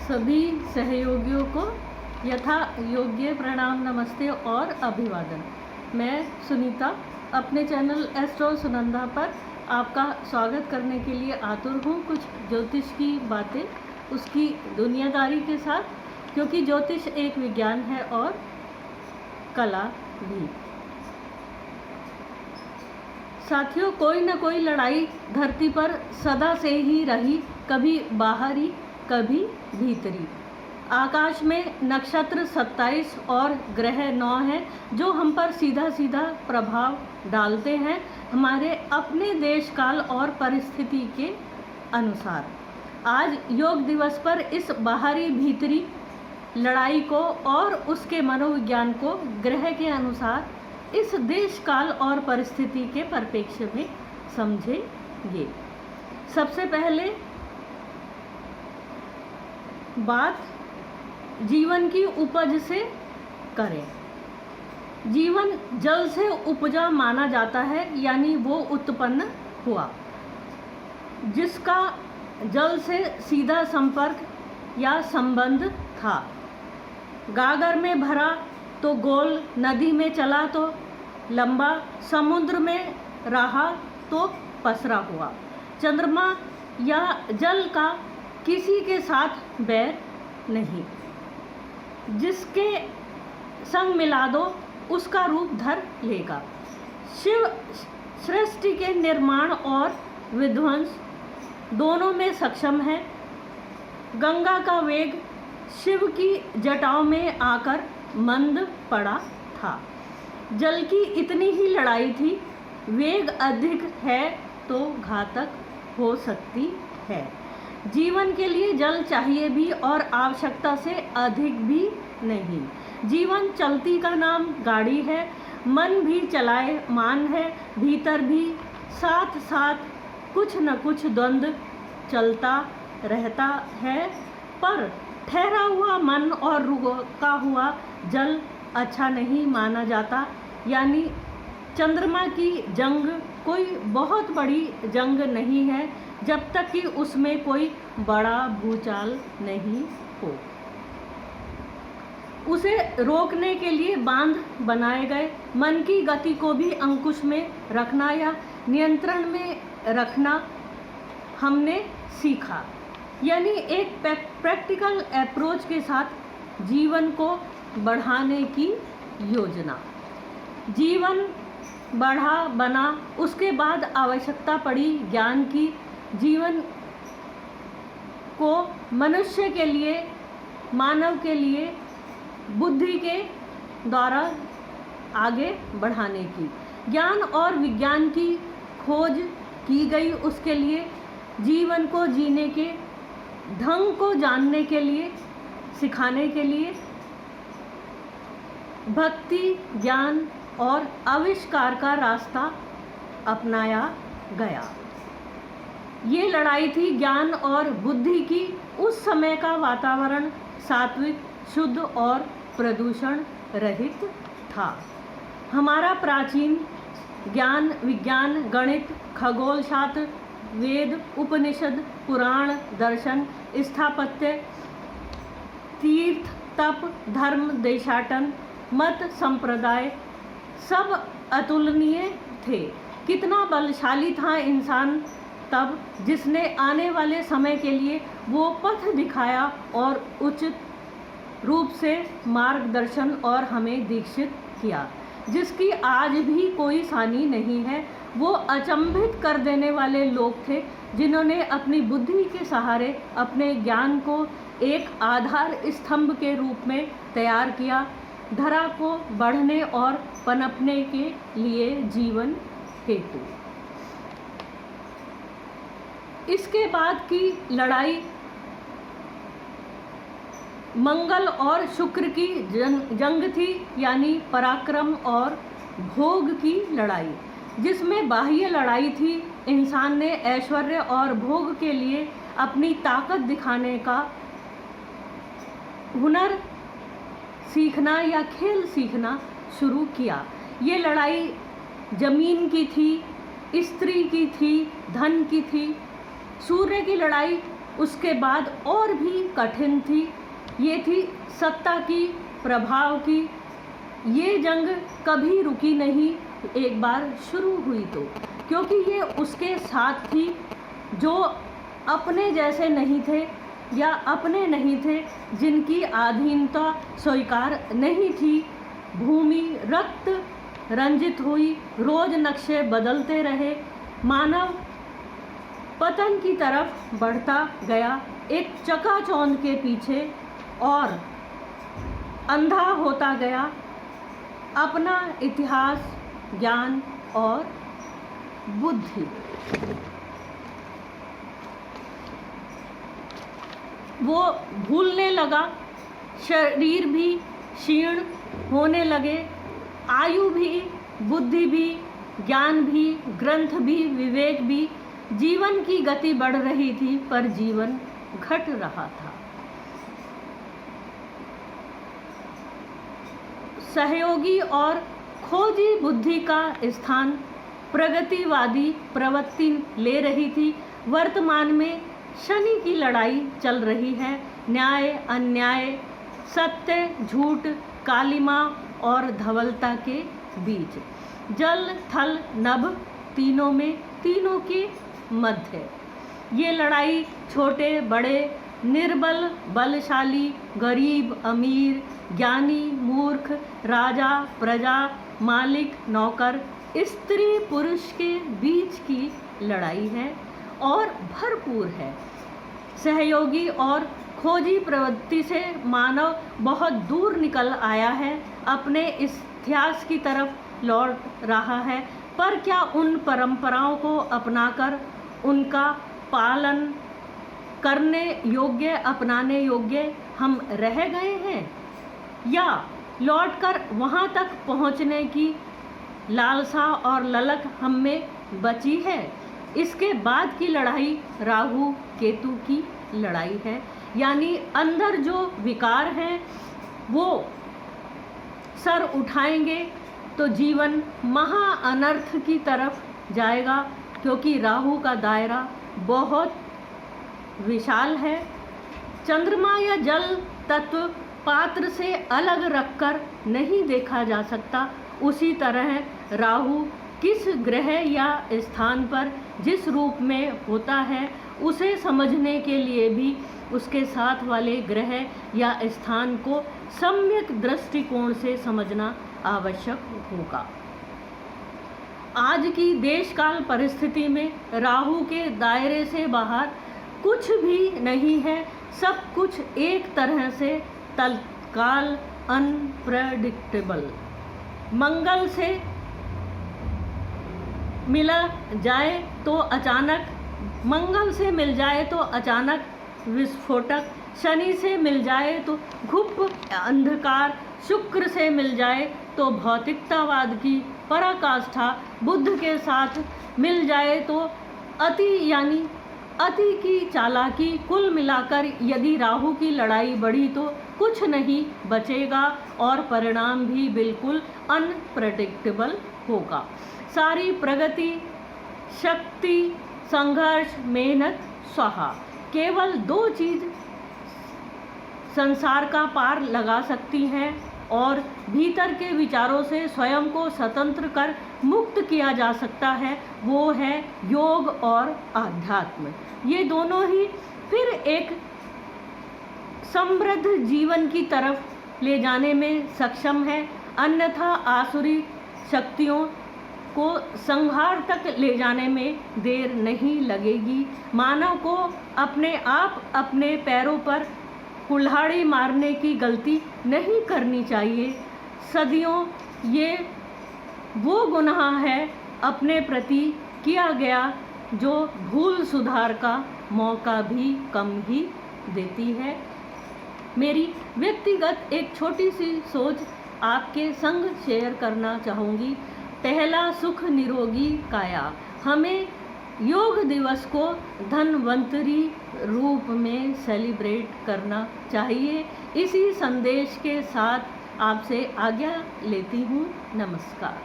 सभी सहयोगियों को यथा योग्य प्रणाम, नमस्ते और अभिवादन। मैं सुनीता अपने चैनल एस्ट्रो सुनंदा पर आपका स्वागत करने के लिए आतुर हूँ। कुछ ज्योतिष की बातें उसकी दुनियादारी के साथ, क्योंकि ज्योतिष एक विज्ञान है और कला भी। साथियों, कोई न कोई लड़ाई धरती पर सदा से ही रही, कभी बाहरी कभी भीतरी। आकाश में नक्षत्र 27 और ग्रह 9 हैं जो हम पर सीधा सीधा प्रभाव डालते हैं हमारे अपने देश काल और परिस्थिति के अनुसार। आज योग दिवस पर इस बाहरी भीतरी लड़ाई को और उसके मनोविज्ञान को ग्रह के अनुसार इस देश काल और परिस्थिति के परिप्रेक्ष्य में समझेंगे। सबसे पहले बात जीवन की उपज से करें। जीवन जल से उपजा माना जाता है, यानी वो उत्पन्न हुआ जिसका जल से सीधा संपर्क या संबंध था। गागर में भरा तो गोल, नदी में चला तो लंबा, समुद्र में रहा तो पसरा हुआ। चंद्रमा या जल का किसी के साथ बैर नहीं, जिसके संग मिला दो उसका रूप धर लेगा। शिव सृष्टि के निर्माण और विध्वंस दोनों में सक्षम है। गंगा का वेग शिव की जटाओं में आकर मंद पड़ा था। जल की इतनी ही लड़ाई थी, वेग अधिक है तो घातक हो सकती है। जीवन के लिए जल चाहिए भी और आवश्यकता से अधिक भी नहीं। जीवन चलती का नाम गाड़ी है, मन भी चलाए मान है, भीतर भी साथ साथ कुछ न कुछ द्वंद्व चलता रहता है। पर ठहरा हुआ मन और रुका हुआ जल अच्छा नहीं माना जाता। यानी चंद्रमा की जंग कोई बहुत बड़ी जंग नहीं है जब तक कि उसमें कोई बड़ा भूचाल नहीं हो। उसे रोकने के लिए बांध बनाए गए। मन की गति को भी अंकुश में रखना या नियंत्रण में रखना हमने सीखा। यानी एक प्रैक्टिकल अप्रोच के साथ जीवन को बढ़ाने की योजना। जीवन बढ़ा बना, उसके बाद आवश्यकता पड़ी ज्ञान की। जीवन को मनुष्य के लिए, मानव के लिए बुद्धि के द्वारा आगे बढ़ाने की ज्ञान और विज्ञान की खोज की गई। उसके लिए जीवन को जीने के ढंग को जानने के लिए, सिखाने के लिए भक्ति, ज्ञान और आविष्कार का रास्ता अपनाया गया। ये लड़ाई थी ज्ञान और बुद्धि की। उस समय का वातावरण सात्विक, शुद्ध और प्रदूषण रहित था। हमारा प्राचीन ज्ञान, विज्ञान, गणित, खगोल शास्त्र, वेद, उपनिषद, पुराण, दर्शन, स्थापत्य, तीर्थ, तप, धर्म, देशाटन, मत, संप्रदाय सब अतुलनीय थे। कितना बलशाली था इंसान तब, जिसने आने वाले समय के लिए वो पथ दिखाया और उचित रूप से मार्गदर्शन और हमें दीक्षित किया, जिसकी आज भी कोई सानी नहीं है। वो अचंभित कर देने वाले लोग थे जिन्होंने अपनी बुद्धि के सहारे अपने ज्ञान को एक आधार स्तंभ के रूप में तैयार किया, धरा को बढ़ने और पनपने के लिए जीवन हेतु। इसके बाद की लड़ाई मंगल और शुक्र की जंग थी, यानी पराक्रम और भोग की लड़ाई, जिसमें बाह्य लड़ाई थी। इंसान ने ऐश्वर्य और भोग के लिए अपनी ताकत दिखाने का हुनर सीखना या खेल सीखना शुरू किया। ये लड़ाई जमीन की थी, स्त्री की थी, धन की थी। सूर्य की लड़ाई उसके बाद और भी कठिन थी। ये थी सत्ता की, प्रभाव की। ये जंग कभी रुकी नहीं एक बार शुरू हुई तो, क्योंकि ये उसके साथ थी जो अपने जैसे नहीं थे या अपने नहीं थे, जिनकी अधीनता स्वीकार नहीं थी। भूमि रक्त रंजित हुई, रोज नक्शे बदलते रहे, मानव पतन की तरफ बढ़ता गया, एक चकाचौंध के पीछे, और अंधा होता गया अपना इतिहास, ज्ञान और बुद्धि। वो भूलने लगा, शरीर भी क्षीण होने लगे, आयु भी, बुद्धि भी, ज्ञान भी, ग्रंथ भी, विवेक भी। जीवन की गति बढ़ रही थी पर जीवन घट रहा था। सहयोगी और खोजी बुद्धि का स्थान प्रगतिवादी प्रवृत्ति ले रही थी। वर्तमान में शनि की लड़ाई चल रही है, न्याय अन्याय, सत्य झूठ, कालिमा और धवलता के बीच, जल थल नभ तीनों में, तीनों के मध्य। ये लड़ाई छोटे बड़े, निर्बल बलशाली, गरीब अमीर, ज्ञानी मूर्ख, राजा प्रजा, मालिक नौकर, स्त्री पुरुष के बीच की लड़ाई है और भरपूर है। सहयोगी और खोजी प्रवृत्ति से मानव बहुत दूर निकल आया है, अपने इतिहास की तरफ लौट रहा है, पर क्या उन परंपराओं को अपनाकर उनका पालन करने योग्य, अपनाने योग्य हम रह गए हैं, या लौटकर वहाँ तक पहुँचने की लालसा और ललक हम में बची है? इसके बाद की लड़ाई राहु केतु की लड़ाई है, यानी अंदर जो विकार हैं वो सर उठाएंगे तो जीवन महा अनर्थ की तरफ जाएगा, क्योंकि राहु का दायरा बहुत विशाल है। चंद्रमा या जल तत्व पात्र से अलग रखकर नहीं देखा जा सकता, उसी तरह राहु किस ग्रह या स्थान पर जिस रूप में होता है उसे समझने के लिए भी उसके साथ वाले ग्रह या स्थान को सम्यक दृष्टिकोण से समझना आवश्यक होगा। आज की देशकाल परिस्थिति में राहु के दायरे से बाहर कुछ भी नहीं है, सब कुछ एक तरह से तत्काल अनप्रेडिक्टेबल। मंगल से मिला जाए तो अचानक, मंगल से मिल जाए तो अचानक विस्फोटक, शनि से मिल जाए तो घुप अंधकार, शुक्र से मिल जाए तो भौतिकतावाद की पराकाष्ठा, बुध के साथ मिल जाए तो अति यानी अति की चालाकी। कुल मिलाकर यदि राहु की लड़ाई बढ़ी तो कुछ नहीं बचेगा और परिणाम भी बिल्कुल अनप्रेडिक्टेबल होगा। सारी प्रगति, शक्ति, संघर्ष, मेहनत स्वाहा। केवल दो चीज़ संसार का पार लगा सकती हैं और भीतर के विचारों से स्वयं को स्वतंत्र कर मुक्त किया जा सकता है, वो है योग और आध्यात्म। ये दोनों ही फिर एक समृद्ध जीवन की तरफ ले जाने में सक्षम है, अन्यथा आसुरी शक्तियों को संहार तक ले जाने में देर नहीं लगेगी। मानव को अपने आप अपने पैरों पर कुल्हाड़ी मारने की गलती नहीं करनी चाहिए। सदियों ये वो गुनाह है अपने प्रति किया गया जो भूल सुधार का मौका भी कम ही देती है। मेरी व्यक्तिगत एक छोटी सी सोच आपके संग शेयर करना चाहूँगी। पहला, सुख निरोगी काया। हमें योग दिवस को धन्वंतरी रूप में सेलिब्रेट करना चाहिए। इसी संदेश के साथ आपसे आज्ञा लेती हूँ। नमस्कार।